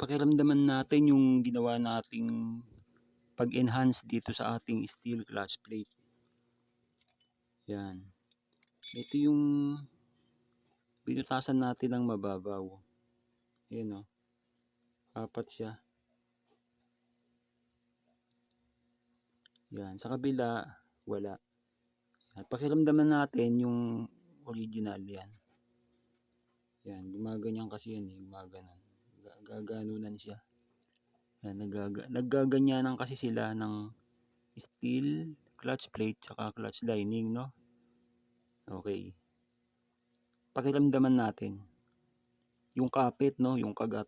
pakiramdaman natin yung ginawa nating pag-enhance dito sa ating steel clutch plate. Yan. Ito yung binutasan natin ng mababaw. Ayan o. Apat siya. Yan. Sa kabila, wala. At pakiramdaman natin yung original yan. Yan. Gumaganyan kasi yan eh. Gumaganon. Gaganunan siya. Yan. Naggaganyanan kasi sila ng steel clutch plate tsaka clutch lining, no? Okay. Pakiramdaman natin yung kapit, no, yung kagat.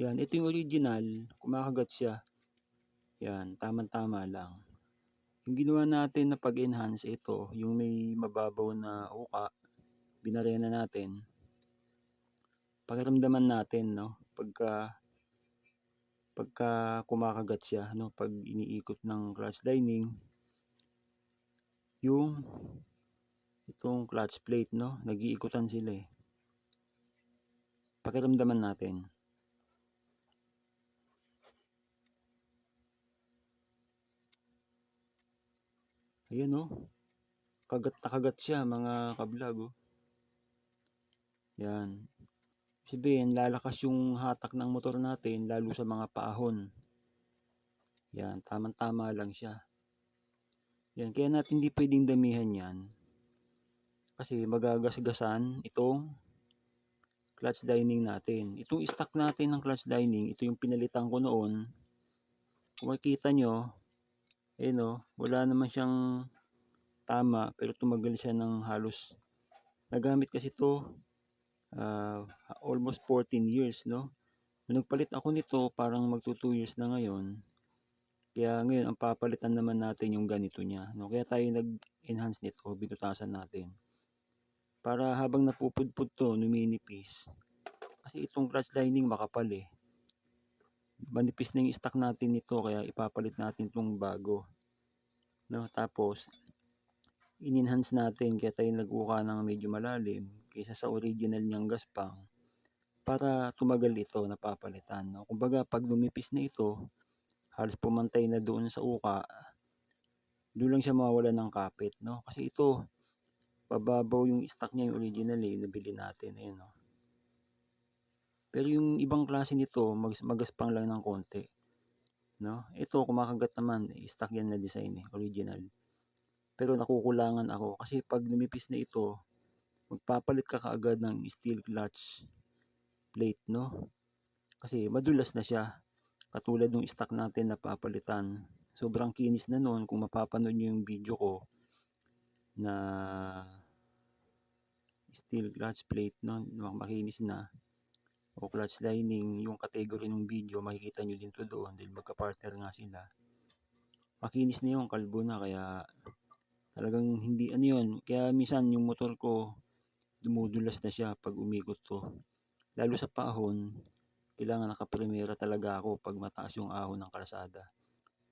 Yan, ito yung original, kumakagat siya. Yan, tamang-tama lang. Yung ginawa natin na pag-enhance, ito, yung may mababaw na uka, binarena natin. Pakiramdaman natin, no, pagka kumakagat siya, no, pag iniikot ng clutch lining, yung itong clutch plate, no, nag-iikutan sila eh. Pakiramdaman natin. Ayan oh. Kagat na kagat siya mga kablog oh. Yan. Sabihin, lalakas yung hatak ng motor natin lalo sa mga paahon. Yan, tamang-tama lang siya. Yan, kaya natin hindi pwedeng damihan yan. Kasi magagasgasan itong clutch lining natin. Itong stock natin ng clutch lining, ito yung pinalitan ko noon. Kung makikita nyo, wala naman siyang tama, pero tumagal siya ng halos. Nagamit kasi ito almost 14 years, no? Nung nagpalit ako nito, parang magto 2 years na ngayon. Kaya ngayon, ang papalitan naman natin yung ganito niya, no? Kaya tayo nag-enhance nito, binutasan natin. Para habang napupudpud to, numinipis. Kasi itong clutch lining makapal eh. Manipis na yung stock natin nito, kaya ipapalit natin itong bago. No? Tapos, in-enhance natin, kaya tayo nag-uka ng medyo malalim, kaysa sa original niyang gaspang. Para tumagal ito, napapalitan. No? Kumbaga, pag lumipis na ito, halos pumantay na doon sa uka, doon lang siya mawawala ng kapit. No? Kasi ito, pababaw yung stock niya, yung original eh, nabili natin. Ayan, no? Pero yung ibang klase nito, magaspang lang ng konti. No? Ito, kumakagat naman, stock yan na design eh, original. Pero nakukulangan ako kasi pag lumipis na ito, magpapalit ka kaagad ng steel clutch plate, no? Kasi madulas na siya. Katulad ng stock natin na papalitan. Sobrang kinis na noon kung mapapanood nyo yung video ko na steel clutch plate, no? Makinis na. O clutch lining, yung category ng video, makikita nyo din to doon dahil magka-partner nga sila. Makinis na yung kalbo na, kaya talagang hindi ano yun. Kaya minsan yung motor ko, dumudulas na siya pag umikot to. Lalo sa paahon, kailangan nakaprimera talaga ako pag mataas yung ahon ng kalsada.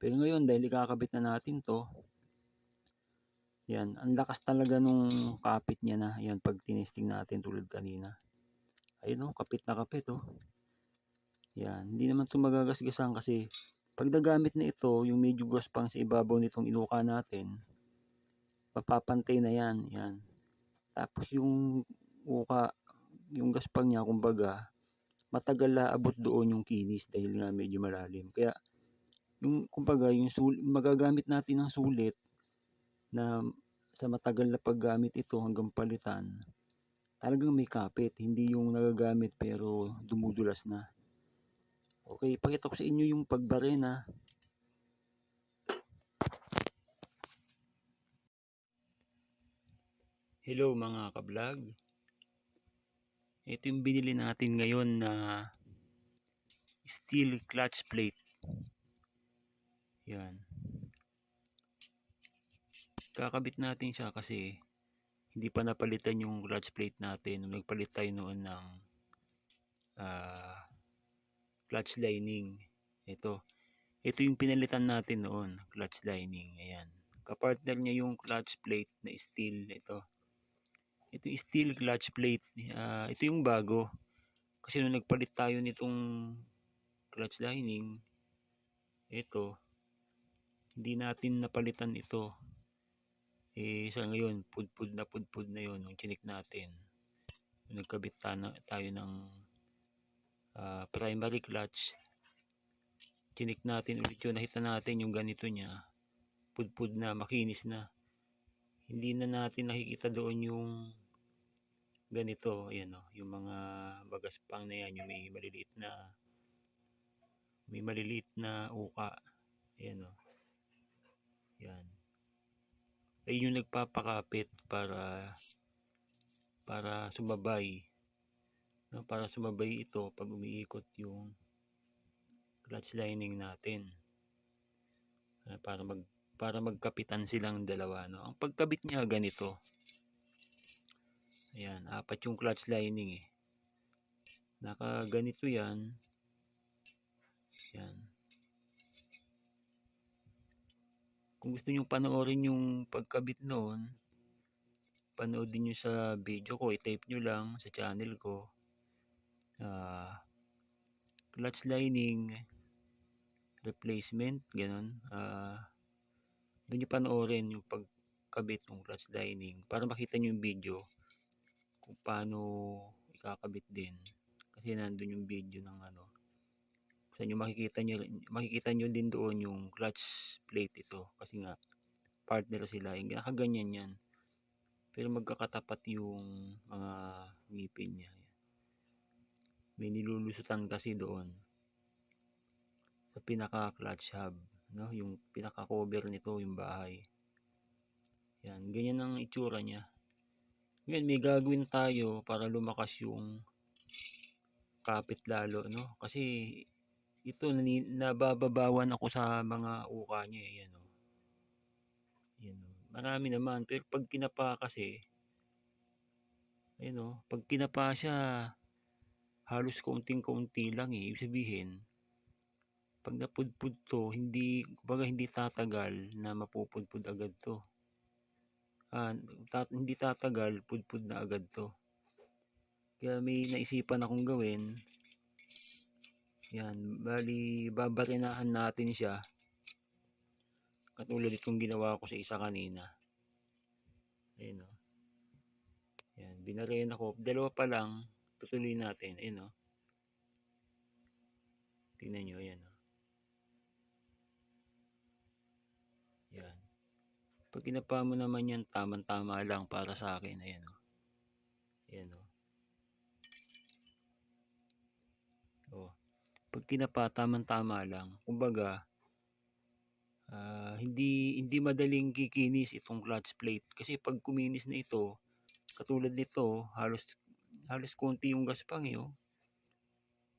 Pero ngayon, dahil ikakabit na natin to, yan, ang lakas talaga nung kapit niya na. Yan, pag tinesting natin tulad kanina. Ayun oh, kapit na kapit oh. Yan, hindi naman ito magagasgasan kasi pag nagamit na ito, yung medyo gaspang sa ibabaw nitong inuka natin, mapapantay na yan. Yan. Tapos yung uka, yung gaspang niya, kumbaga, matagal aabot doon yung kinis dahil nga medyo malalim. Kaya, yung, kumbaga, yung magagamit natin ng sulit na sa matagal na paggamit ito hanggang palitan, talagang may kapit, hindi yung nagagamit pero dumudulas na. Okay, pakita ko sa inyo yung pagbarena. Hello mga ka-vlog. Ito yung binili natin ngayon na steel clutch plate. Yan. Kakabit natin siya kasi hindi pa napalitan yung clutch plate natin nung nagpalit tayo noon ng clutch lining. Ito yung pinalitan natin noon, clutch lining. Ayan. Kapartner niya yung clutch plate na steel. Ito. Ito yung steel clutch plate. Ito yung bago. Kasi nung nagpalit tayo nitong clutch lining, ito, hindi natin napalitan ito. Sa ngayon, pudpud na yon nung chinik natin. Nung nagkabit tayo ng primary clutch, chinik natin ulit yun, nakita natin yung ganito niya, pudpud na, makinis na. Hindi na natin nakikita doon yung ganito, ayan o, yung mga bagaspang na yan, yung may maliliit na uka, ayan o, yan. Ayun yung nagpapakapit para sumabay, no? Para sumabay ito pag umiikot yung clutch lining natin, para magkapitan silang dalawa, no? Ang pagkabit niya ganito, ayan, apat yung clutch lining naka ganito yan. Yan. Kung gusto niyo panoorin yung pagkabit noon, panoodin niyo sa video ko, i-type niyo lang sa channel ko, clutch lining replacement, ganun. Doon niyo panoorin yung pagkabit ng clutch lining para makita niyo yung video kung paano ikakabit din. Kasi nandun yung video ng sa inyo makikita niyo din doon yung clutch plate ito, kasi nga partner sila, yung nakaganyan yan, pero magkakatapat yung mga ngipin niya. May nilulusutan kasi doon sa pinaka clutch hub, no? Yung pinaka cover nito, yung bahay. Yan, ganyan ang itsura niya. Ngayon may gagawin tayo para lumakas yung kapit lalo, no? Kasi ito, nabababawan ako sa mga uka niya. Yan, oh. Yan, oh. Marami naman, pero pag kinapa kasi, ayun, oh, pag kinapa siya, halos kaunting-kaunti lang eh. Ibig sabihin, pag napudpud to, hindi tatagal na mapupudpud agad to. Hindi tatagal, pudpud na agad to. Kaya may naisipan akong gawin. Yan, bali babarinahan natin siya. Katulad itong ginawa ko sa isa kanina. Ayun, oh. Yan, binarena ko. Dalawa pa lang, tutuloy natin. Ayun, oh. Tingnan nyo, ayan, oh. Yan. Pag kinapa mo naman yan, tamang-tama lang para sa akin. Ayan, oh. Ayan, oh. Oh. Pag kinapa, tamang-tama lang. Kumbaga, hindi madaling kikinis itong clutch plate. Kasi pag kuminis na ito, katulad nito, halos konti yung gaspang eh, oh.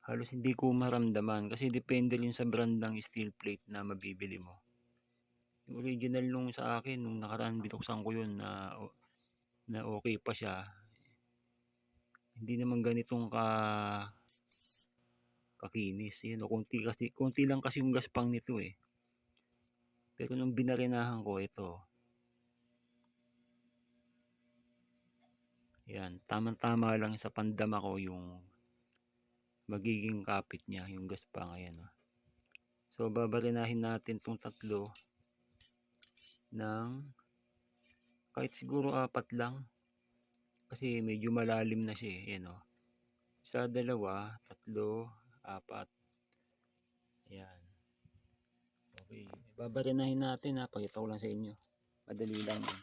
Halos hindi ko maramdaman kasi depende rin sa brand ng steel plate na mabibili mo. Yung original nung sa akin, nung nakaraan binuksan ko yun na okay pa siya. Hindi naman ganitong kakinis. Yun, konti lang kasi yung gaspang nito eh. Pero nung binarinahan ko ito, yan, tamang-tama lang sa pandama ko yung magiging kapit niya, yung gaspang. Ayan, oh. So babarinahin natin tong tatlo ng kahit siguro 4 lang. Kasi medyo malalim na siya eh. Ayan, oh. Isa, dalawa, tatlo, 4. Ayan. Okay. Babarinahin natin ha. Pakita ko lang sa inyo. Madali lang yun.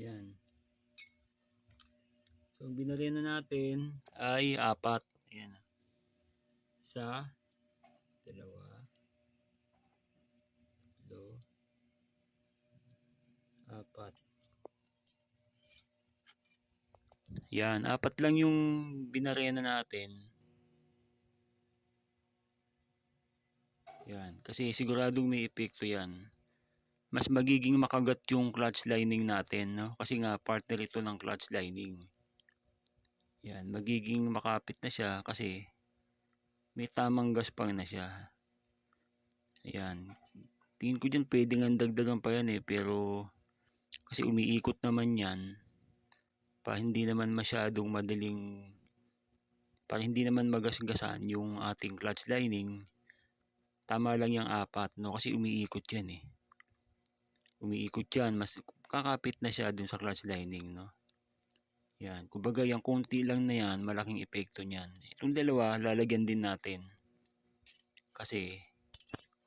Ayan. So, ang binarena natin ay 4. Ayan. 1, 2, 3, 4. Yan, 4 lang yung binarena natin. Yan, kasi siguradong may epekto yan. Mas magiging makagat yung clutch lining natin, no? Kasi nga partner ito ng clutch lining. Yan, magiging makapit na siya kasi may tamang gaspang na siya. Ayan. Tingin ko dyan pwede nga dagdagan pa yan pero kasi umiikot naman yan para hindi naman masyadong madaling, para hindi naman magasgasan yung ating clutch lining. Tama lang yung 4, no? Kasi umiikot yan umiikot yan, mas kakapit na siya dun sa clutch lining, no? Yan, kumbaga yung konti lang na yan, malaking epekto niyan. Itong dalawa, lalagyan din natin. Kasi,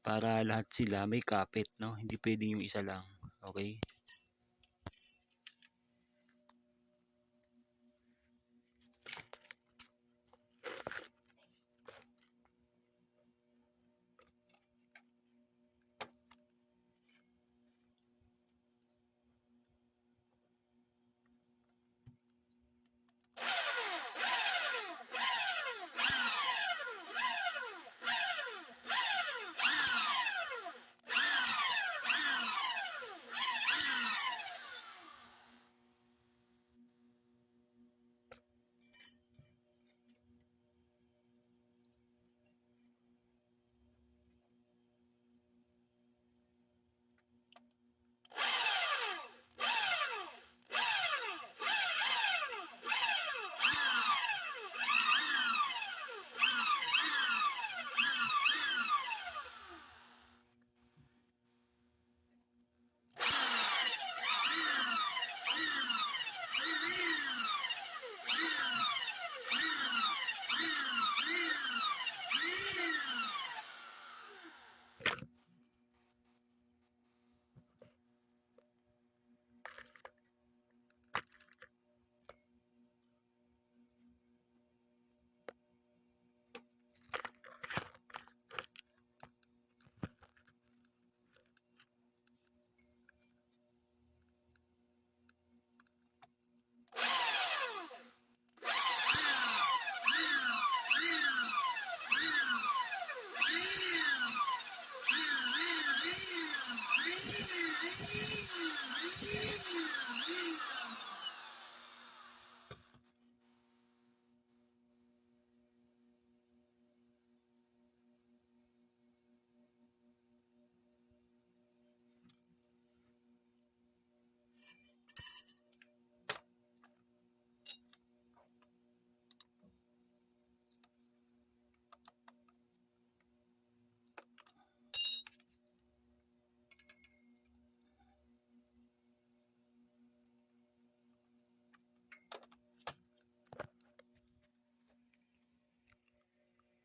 para lahat sila may kapit, no? Hindi pwedeng yung isa lang. Okay?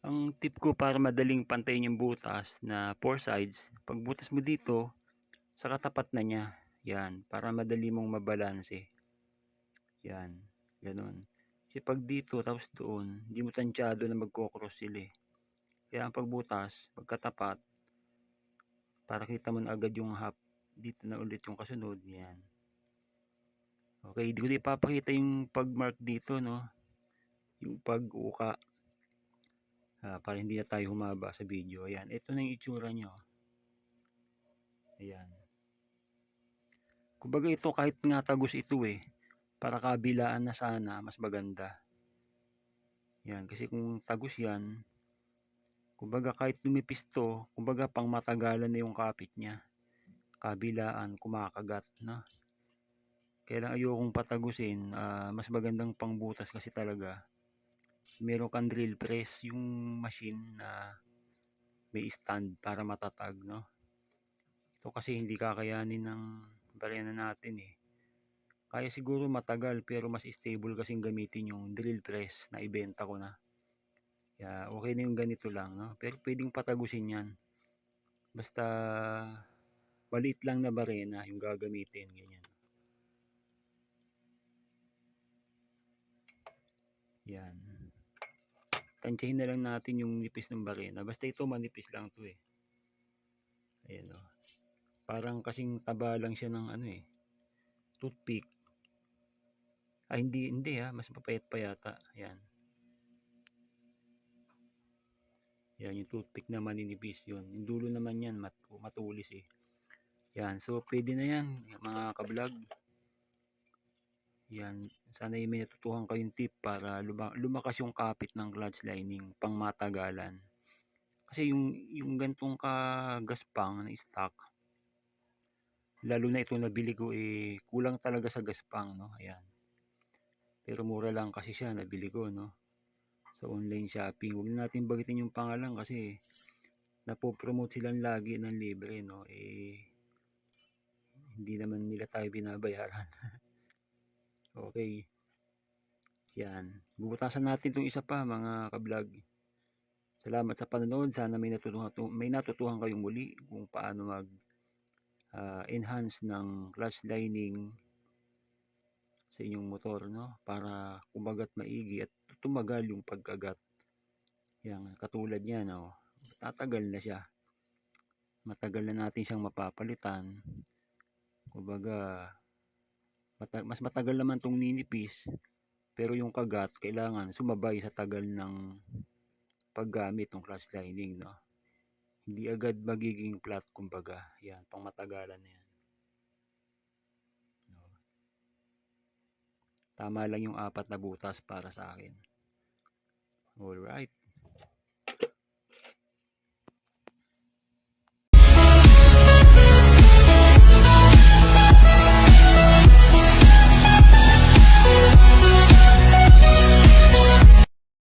Ang tip ko para madaling pantayin yung butas na 4 sides, pag butas mo dito, sa katapat na niya. Yan, para madali mong mabalanse. Yan, ganun. Kasi pag dito tapos doon, hindi mo tansyado na magkocross sila Kaya ang pagbutas, pagkatapat, para kita mo na agad yung half, dito na ulit yung kasunod. Yan. Okay, di ko ipapakita yung pag-mark dito, no? Yung pag-uka. Para hindi na tayo humaba sa video. Ayan, ito na yung itsura nyo. Ayan. Kumbaga ito kahit nga tagus ito para kabilaan na sana, mas maganda. Yan, kasi kung tagus yan, kumbaga kahit lumipis to, kumbaga pang matagalan na yung kapit niya. Kabilaan, kumakagat, no? Kaya lang ayokong patagusin, mas magandang pangbutas kasi talaga. Meron kang drill press, yung machine na may stand para matatag, no? Ito kasi hindi kakayanin ng barena natin Kaya siguro matagal pero mas stable kasing gamitin yung drill press na ibenta ko na. Kaya okay na yung ganito lang, no? Pero pwedeng patagusin yan. Basta maliit lang na barena yung gagamitin, ganyan. Yan. Tansyahin na lang natin yung nipis ng barena. Basta ito manipis lang to eh. Ayan o. Parang kasing taba lang siya ng ano eh. Toothpick. Ay hindi ha. Mas mapayat pa yata. Ayan. Yan yung toothpick na maninipis yun. Yung dulo naman yan matulis eh. Yan. So pwede na yan mga kablog. Yan. Sana may natutuhan kayong tip para lumakas yung kapit ng clutch lining pang matagalan. Kasi yung gantong kagaspang na stock, lalo na ito nabili ko eh kulang talaga sa gaspang no. Ayan. Pero mura lang kasi siya nabili ko no. Sa online shopping. Huwag na natin bagitin yung pangalan kasi napopromote silang lagi ng libre no. Hindi naman nila tayo binabayaran. Okay. Yan. Bubutasan natin itong isa pa mga kablog. Salamat sa panonood. Sana may natutuhan kayong muli kung paano mag enhance ng clutch lining sa inyong motor no, para kumagat maigi at tumagal yung pagkagat. Yan, katulad niyan no, tatagal na siya. Matagal na natin siyang mapapalitan. Kumbaga mas matagal naman tong ninipis, pero yung kagat kailangan sumabay sa tagal ng paggamit ng clutch lining no. Hindi agad magiging flat kumbaga. Yan, pang matagalan na yan. Tama lang yung 4 na butas para sa akin. Alright.